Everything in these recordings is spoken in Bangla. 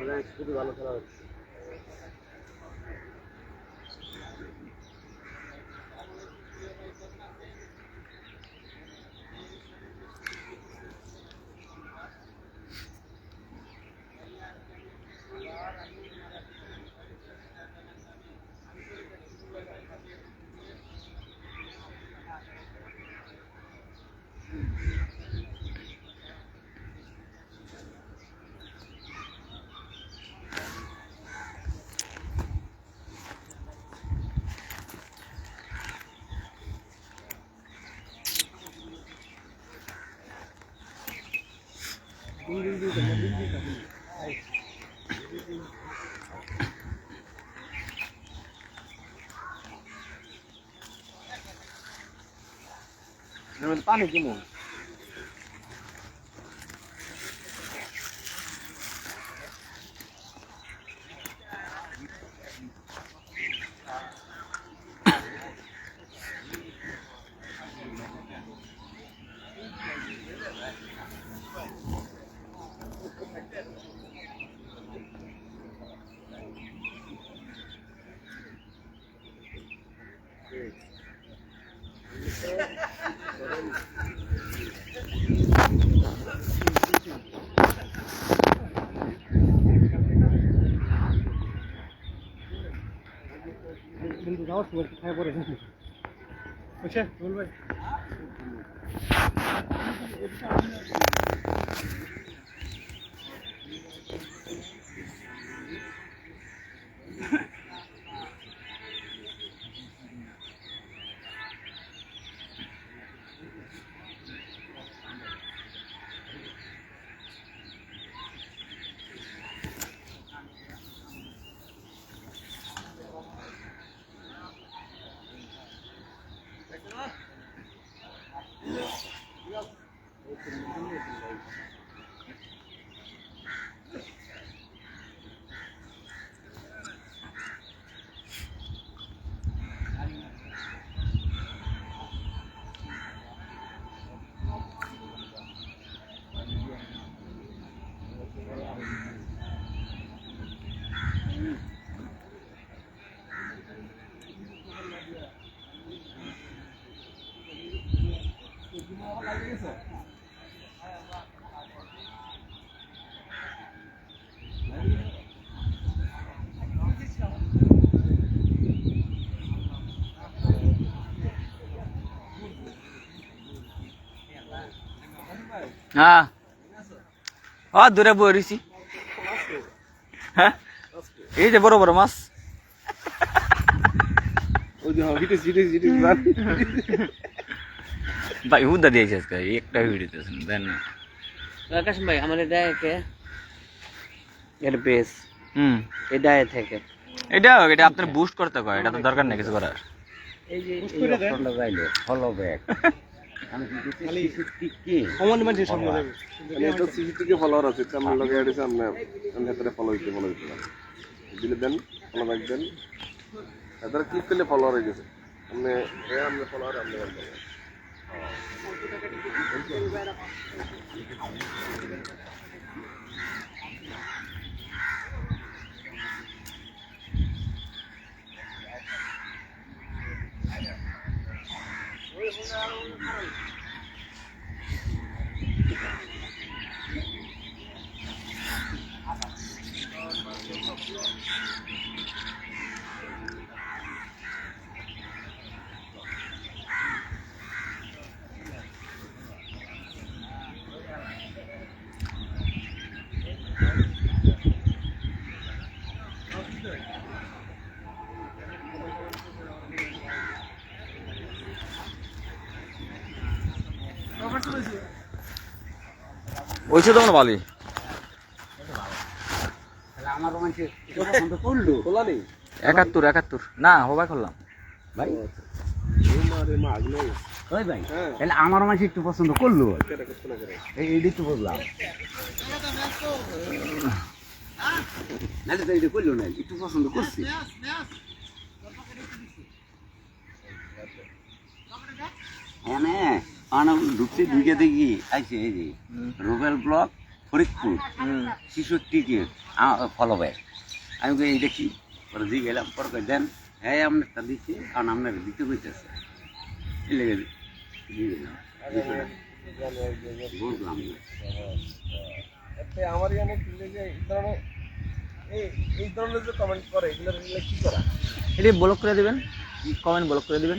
খুবই ভালো খেলা হচ্ছে। পানি কেমন? কিন্তু যাওয়ার সময় খাই পরে বুঝছে বলবে হ্যাঁ ও দূরে বইছি হ্যাঁ এই যে বড় বড় মাছ ভাই হুদা দিয়েছে আজকে একটা ভিডিও দেন না আকাশ ভাই আমাদের ডায়ে কে এর বেস এই ডায়ে থেকে এটা আপনার বুস্ট করতে কয় এটা তো দরকার নেই কিছু করার এই যে এই অপশনটা যাইলো ফলো ব্যাক আমি কি খালি কি কমন মানুষের সামনে যাবে এটা সিসিটিভি ফলোয়ার আছে আমরা লগে এডিছে আমরা ভিতরে ফলো দিতে দিলে দেন follow back then either click করলে ফলোয়ার হয়ে গেছে আমরা ফলোয়ার আমরা ওইসব তো ভালোই আমার রোমাঞ্চে পছন্দ করলো খোলা নেই 71 না হবাই করলাম ভাই আগলো ওই ভাই তাহলে আমার রোমাঞ্চে একটু পছন্দ করলো এইটাই তো বুঝলাম না তো এইটা করলো না একটু পছন্দ করছি হ্যাঁ ঢুকছে ঢুকে দেখি আইসে এই যে রুবেল ব্লক ফরিদপুর 66 কে ফলো ব্যাক। আমি কই এইটা কি পরে দিয়ে গেলাম, পরে কই দেন, হ্যাঁ আপনারটা দিচ্ছে, কারণ আপনার দিতে হইতেছে, এই লেগে দিয়ে গেলাম, বুঝলাম না। এতে আমার এখানে যে এই ধরনের যে কমেন্ট করে এগুলো কি করা? এটি ব্লক করে দিবেন, কমেন্ট ব্লক করে দিবেন।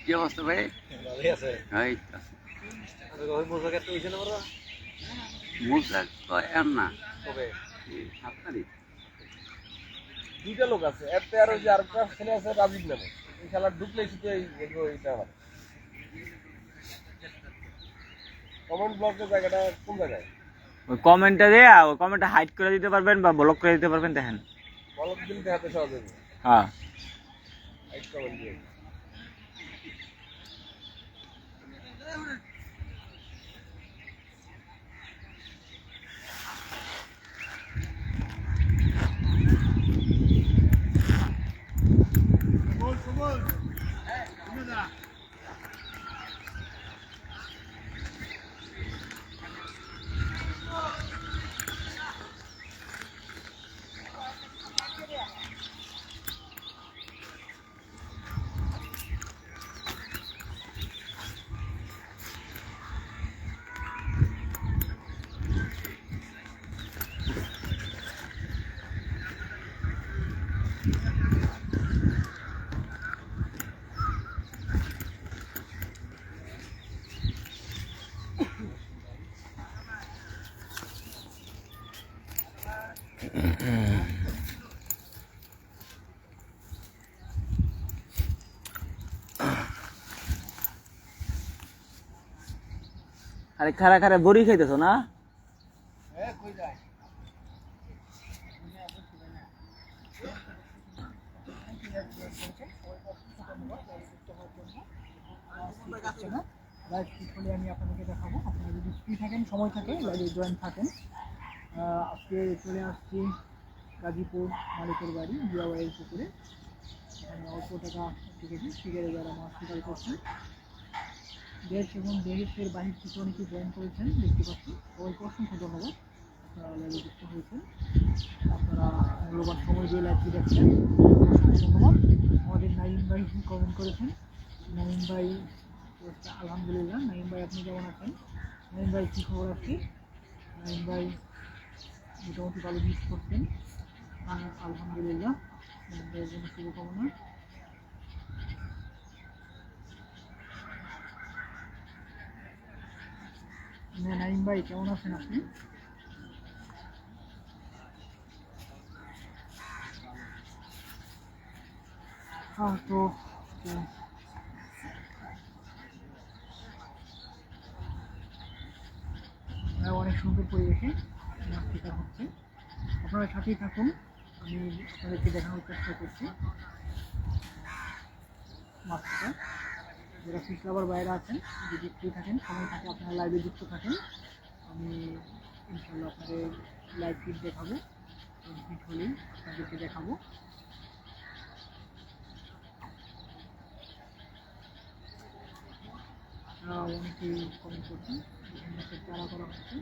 কি অবস্থা ভাই? ভালোই আছে। এই ওই মোজাকে একটু হইছে না বড়? মুসা কয় আর না, তবে 7 তারিখ দুইটা লোক আছে, এতে আর ওই যে আরেকটা ছেলে আছে রাজীব নামে, এই খেলা ঢুকলে শুধু এইটা আমার কমেন্ট ব্লকের জায়গাটা কোন জায়গায়? ওই কমেন্টটা দিয়ে ওই কমেন্টটা হাইড করে দিতে পারবেন বা ব্লক করে দিতে পারবেন, দেখেন। বলক দিলে দেখাতে সহজ হবে। হ্যাঁ, এক কমেন্ট দিয়ে আরে খারা খারা বড়ি খাইতেছো না? লাইভ ঠিক হলে আমি আপনাদেরকে দেখাবো। আপনারা যদি ফ্রি থাকেন, সময় থাকে, লাইভে জয়েন থাকেন। আজকে চলে আসছি গাজীপুর মালিকের বাড়ি জিয়াবাইয়ের পুকুরে। অল্প টাকা টিকেটে শিকারে যারা মাছ শিকার করছেন, দেশ এবং দেশের বাহির থেকে অনেকে জয়েন করেছেন, দেখতে পাচ্ছি। সবাইকে অসংখ্য ধন্যবাদ, আপনারা লাইভে যুক্ত হয়েছেন, আপনারা মূল্যবান সময় দিয়ে লাইভটি দেখছেন, অসংখ্য ধন্যবাদ। আমাদের নাইম ভাই কমেন্ট করেছেন, নাইম ভাই আলহামদুলিল্লাহ। নাইম ভাই আপনি কেমন আছেন? নাইম ভাই কী খবর আছে? নাইম ভাই মোটামুটি ভালো মিস করছেন, আলহামদুলিল্লাহ। নাইম ভাইয়ের জন্য শুভকামনা। নাইম ভাই কেমন আছেন আপনি? হ্যাঁ, তো অনেক সুন্দর পরিবেশে মাছ শিকার হচ্ছে। আপনারা সাথেই থাকুন, আমি আপনাদেরকে দেখানোর চেষ্টা করছি মাছ শিকার। যারা ফিশ লাভার বাইরে আছেন, যদি ফ্রি থাকেন, সময় থাকে, আপনারা লাইভে যুক্ত থাকেন। আমি ইনশাল্লাহ আপনাদের লাইভ ফিড দেখাবো, ফিট হলেই আপনাদেরকে দেখাবো। অনেকেই কমেন্ট করছেন, চারা করা হচ্ছে।